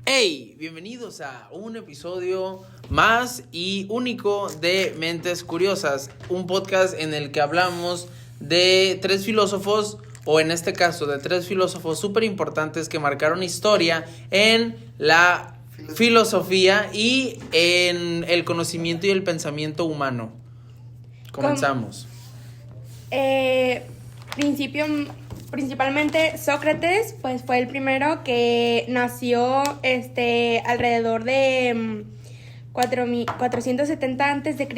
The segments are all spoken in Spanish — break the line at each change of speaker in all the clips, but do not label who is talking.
Hey, bienvenidos a un episodio más y único de Mentes Curiosas, un podcast en el que hablamos de tres filósofos, o en este caso de tres filósofos súper importantes que marcaron historia en la filosofía y en el conocimiento y el pensamiento humano. Comenzamos.
Principalmente Sócrates, pues fue el primero que nació alrededor de 470 a.C.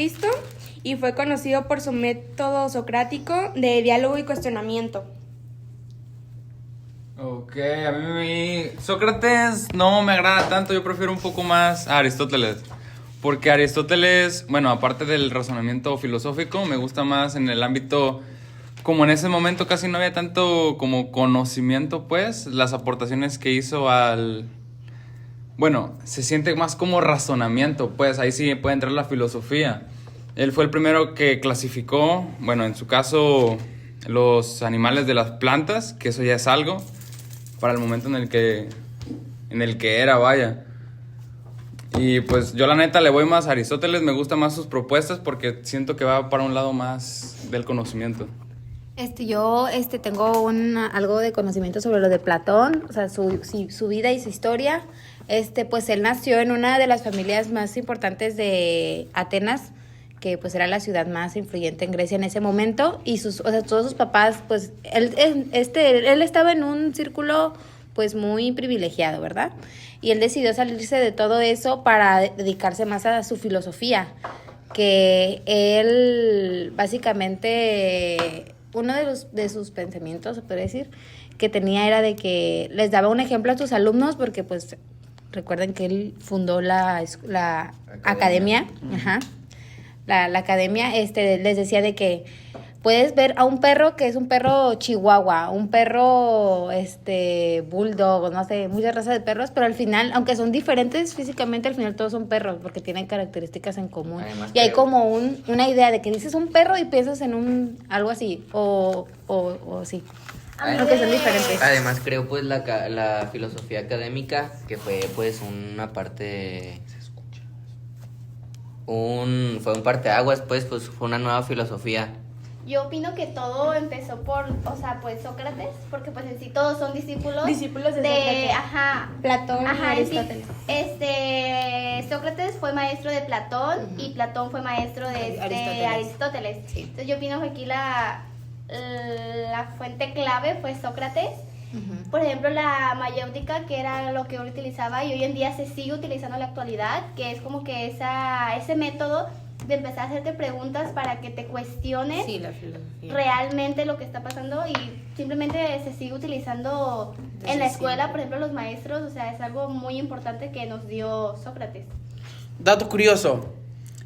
y fue conocido por su método socrático de diálogo y cuestionamiento.
Ok, a mí Sócrates no me agrada tanto, yo prefiero un poco más a Aristóteles. Porque Aristóteles, bueno, aparte del razonamiento filosófico, me gusta más en el ámbito, como en ese momento casi no había tanto como conocimiento, pues, las aportaciones que hizo bueno, se siente más como razonamiento, pues, ahí sí puede entrar la filosofía. Él fue el primero que clasificó, bueno, en su caso, los animales de las plantas, que eso ya es algo, para el momento en el que era, vaya. Y pues yo la neta le voy más a Aristóteles, me gustan más sus propuestas porque siento que va para un lado más del conocimiento.
Yo tengo algo de conocimiento sobre lo de Platón, o sea, su vida y su historia. Pues él nació en una de las familias más importantes de Atenas, que pues era la ciudad más influyente en Grecia en ese momento, y todos sus papás, pues él estaba en un círculo pues muy privilegiado, ¿verdad? Y él decidió salirse de todo eso para dedicarse más a su filosofía, que él básicamente, uno de sus pensamientos, se puede decir, que tenía era de que les daba un ejemplo a sus alumnos, porque pues recuerden que él fundó la academia, la academia, les decía de que puedes ver a un perro que es un perro chihuahua, un perro bulldog, no sé, muchas razas de perros, pero al final, aunque son diferentes físicamente, al final todos son perros porque tienen características en común. Además, y hay como una idea de que dices un perro y piensas en algo así, o sí. Aunque son diferentes.
Además creo pues la filosofía académica, que fue pues una parte... fue un parteaguas, pues fue una nueva filosofía.
Yo opino que todo empezó por, pues Sócrates, porque pues en sí todos son discípulos
de Sócrates. Platón y Aristóteles.
Sí, Sócrates fue maestro de Platón, uh-huh, y Platón fue maestro de Aristóteles. Sí. Entonces yo opino que aquí la fuente clave fue Sócrates. Uh-huh. Por ejemplo, la mayéutica, que era lo que él utilizaba y hoy en día se sigue utilizando en la actualidad, que es como que ese método de empezar a hacerte preguntas para que te cuestiones realmente lo que está pasando, y simplemente se sigue utilizando en la escuela, por ejemplo, los maestros, o sea, es algo muy importante que nos dio Sócrates.
Dato curioso,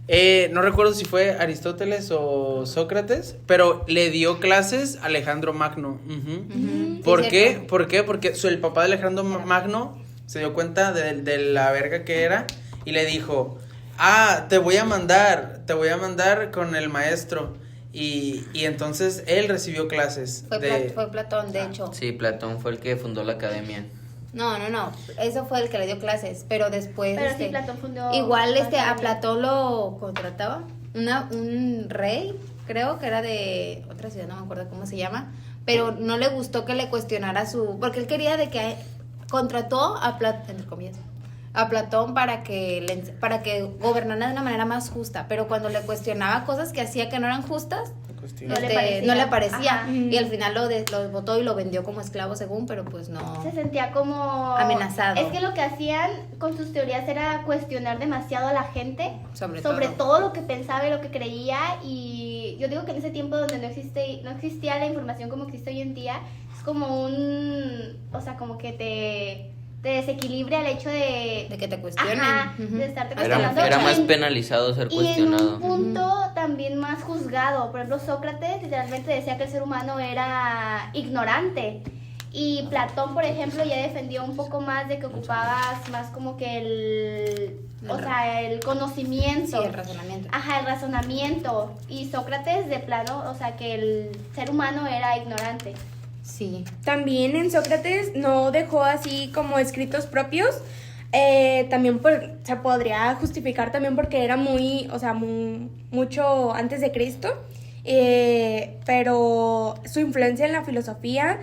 no recuerdo si fue Aristóteles o Sócrates, pero le dio clases a Alejandro Magno. Uh-huh. Uh-huh. ¿Por qué? Porque el papá de Alejandro Magno se dio cuenta de la verga que era y le dijo: te voy a mandar con el maestro. Y entonces él recibió clases.
Fue Platón, de hecho.
Sí, Platón fue el que fundó la academia.
No, eso fue el que le dio clases, pero después...
Pero sí, Platón fundó...
Igual a Platón lo contrataba un rey, creo que era de otra ciudad, no me acuerdo cómo se llama, pero no le gustó que le cuestionara porque él quería de que contrató a Platón, entre comillas, a Platón para que gobernara de una manera más justa, pero cuando le cuestionaba cosas que hacía que no eran justas, no le parecía. Y al final lo votó y lo vendió como esclavo según, pero pues no.
Se sentía como
amenazado.
Es que lo que hacían con sus teorías era cuestionar demasiado a la gente sobre todo lo que pensaba y lo que creía, y yo digo que en ese tiempo donde no existía la información como existe hoy en día, es como como que te desequilibra el hecho de
que te cuestionen.
Uh-huh. De estarte cuestionando.
Era más penalizado ser cuestionado.
Y en un punto también más juzgado. Por ejemplo, Sócrates literalmente decía que el ser humano era ignorante. Y Platón, por ejemplo, ya defendió un poco más de que ocupabas más como que el conocimiento.
Sí, el razonamiento.
El razonamiento. Y Sócrates de plano, que el ser humano era ignorante.
Sí.
También en Sócrates no dejó así como escritos propios, También se podría justificar también porque era mucho antes de Cristo, pero su influencia en la filosofía,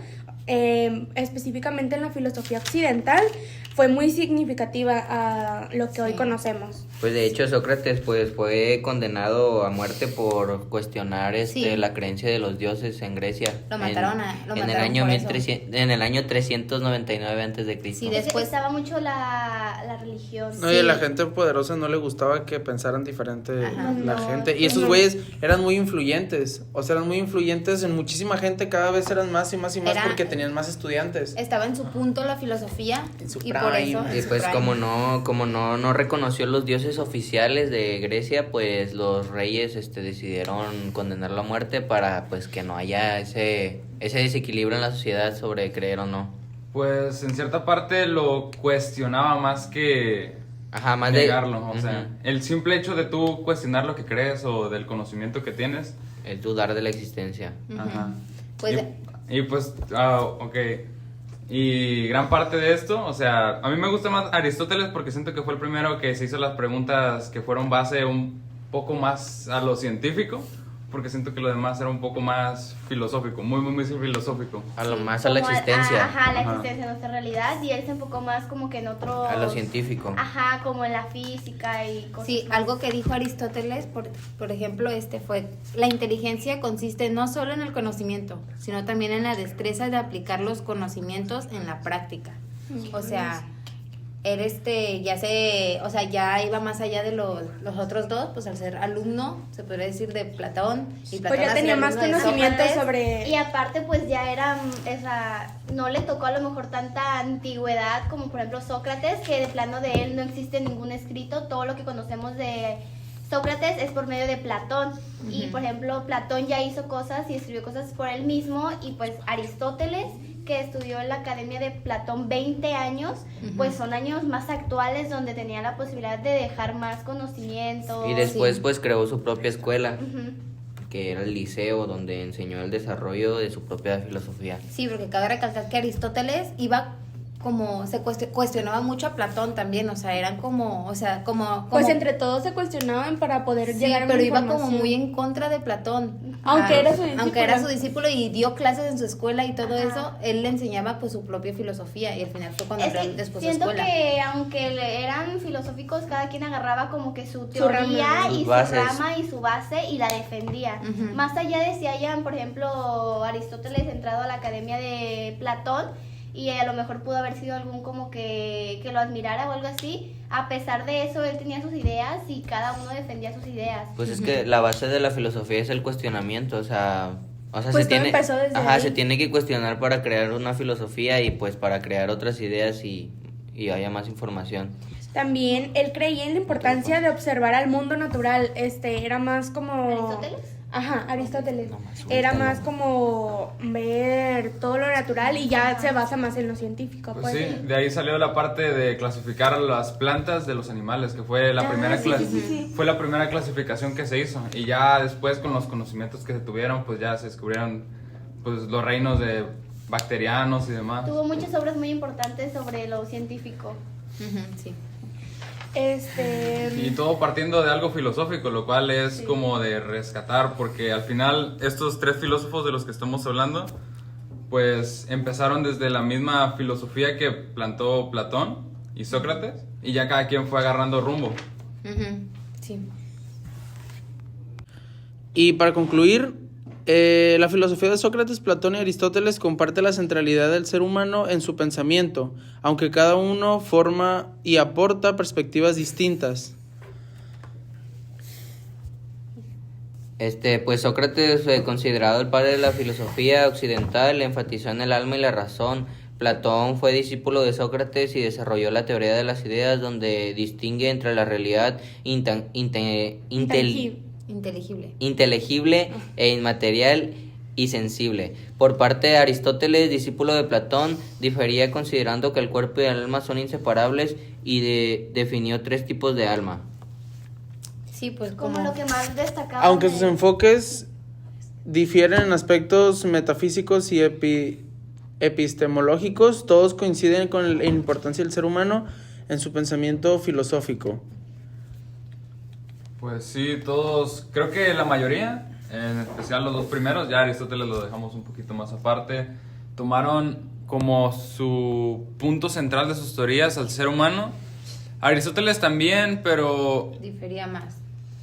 específicamente en la filosofía occidental, fue muy significativa a lo que hoy conocemos.
Pues de hecho Sócrates pues fue condenado a muerte por cuestionar la creencia de los dioses en Grecia.
Lo mataron
en el año
por eso.
En el año 399 antes de Cristo.
Sí,
Después estaba mucho la religión.
No, y a la gente poderosa no le gustaba que pensaran diferente
Ajá.
la
No,
gente. Y esos güeyes eran muy influyentes. O sea, eran muy influyentes en muchísima gente. Cada vez eran más y más y más porque tenían más estudiantes.
Estaba en su punto la filosofía
En su
y
prime.
por eso
Y pues como no reconoció los dioses oficiales de Grecia, pues los reyes decidieron condenarlo a muerte para pues que no haya ese desequilibrio en la sociedad sobre creer o no.
Pues en cierta parte lo cuestionaba más que
Ajá, más
negarlo. O sea,
Ujú.
el simple hecho de tú cuestionar lo que crees o del conocimiento que tienes.
Es dudar de la existencia.
Ujú.
Ajá.
Pues,
Y pues, ok. Y gran parte de esto, o sea, a mí me gusta más Aristóteles porque siento que fue el primero que se hizo las preguntas que fueron base un poco más a lo científico, porque siento que lo demás era un poco más filosófico, muy filosófico.
A lo más a la
Como
existencia.
Ajá, la
Ajá.
existencia de nuestra realidad. Y él se enfocó más como que en otro...
A lo científico.
Ajá, como en la física y cosas
sí,
más.
algo que dijo Aristóteles, por ejemplo, fue: la inteligencia consiste no solo en el conocimiento, sino también en la destreza de aplicar los conocimientos en la práctica. O sea, él ya iba más allá de los otros dos, pues al ser alumno, se podría decir, de Platón, y Platón
Pues ya
al ser
tenía más
alumno de
conocimiento
Sócrates.
sobre...
Y aparte pues ya era, no le tocó a lo mejor tanta antigüedad como por ejemplo Sócrates, que de plano de él no existe ningún escrito. Todo lo que conocemos de Sócrates es por medio de Platón. Y por ejemplo Platón ya hizo cosas y escribió cosas por él mismo. Y pues Aristóteles, que estudió en la Academia de Platón 20 años, pues son años más actuales donde tenía la posibilidad de dejar más conocimiento.
Y después
Sí.
pues creó su propia escuela,
Ujú.
que era el liceo, donde enseñó el desarrollo de su propia filosofía.
Sí, porque cabe recalcar que Aristóteles iba como, cuestionaba mucho a Platón también, o sea, eran como
Pues entre todos se cuestionaban para poder
sí,
llegar a una
pero iba como
información.
muy en contra de Platón.
Aunque era su discípulo.
Aunque era su discípulo y dio clases en su escuela y todo eso, él le enseñaba pues su propia filosofía y al final fue cuando
Es que
abrió después su
siento
escuela.
que aunque eran filosóficos, cada quien agarraba como que su
Su
teoría
rama.
y
Sus
su
bases.
rama y su base y la defendía.
Ujú.
Más allá de si hayan, por ejemplo, Aristóteles entrado a la academia de Platón y a lo mejor pudo haber sido algún como que lo admirara o algo así, a pesar de eso él tenía sus ideas y cada uno defendía sus ideas.
Pues es que la base de la filosofía es el cuestionamiento, o sea
Pues todo empezó desde ahí.
se tiene que cuestionar para crear una filosofía y pues para crear otras ideas y haya más información.
También él creía en la importancia de observar al mundo natural. Era más como...
¿Aristóteles?
Ajá, Aristóteles.
No, más
Era
suéltalo.
más como ver todo lo natural y ya se basa más en lo científico.
Pues
Pues,
sí, de ahí salió la parte de clasificar las plantas de los animales, que fue la primera fue la primera clasificación que se hizo. Y ya después con los conocimientos que se tuvieron, pues ya se descubrieron pues los reinos de bacterianos y demás.
Tuvo muchas obras muy importantes sobre lo científico.
Ujú, sí.
Y todo partiendo de algo filosófico, lo cual es como de rescatar, porque al final estos tres filósofos de los que estamos hablando, pues empezaron desde la misma filosofía que plantó Platón y Sócrates, y ya cada quien fue agarrando rumbo.
Ujú, sí.
Y para concluir, la filosofía de Sócrates, Platón y Aristóteles comparte la centralidad del ser humano en su pensamiento, aunque cada uno forma y aporta perspectivas distintas.
Pues Sócrates, considerado el padre de la filosofía occidental, enfatizó en el alma y la razón. Platón fue discípulo de Sócrates y desarrolló la teoría de las ideas, donde distingue entre la realidad inteligible e inmaterial y sensible. Por parte de Aristóteles, discípulo de Platón, difería considerando que el cuerpo y el alma son inseparables y definió 3 tipos de alma.
Sí, pues
Como lo que más destacaba.
Aunque sus enfoques difieren en aspectos metafísicos y epistemológicos, todos coinciden con la importancia del ser humano en su pensamiento filosófico?
Pues sí, todos, creo que la mayoría, en especial los dos primeros, ya Aristóteles lo dejamos un poquito más aparte, tomaron como su punto central de sus teorías al ser humano. Aristóteles también, pero
Difería más.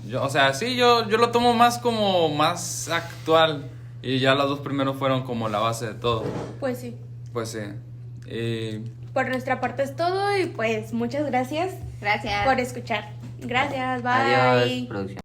yo, o sea, sí, yo lo tomo más como más actual, y ya los dos primeros fueron como la base de todo.
Pues sí.
Pues sí. Y
Por nuestra parte es todo y pues muchas gracias
Gracias.
por escuchar. Gracias, bye.
Adiós, producción.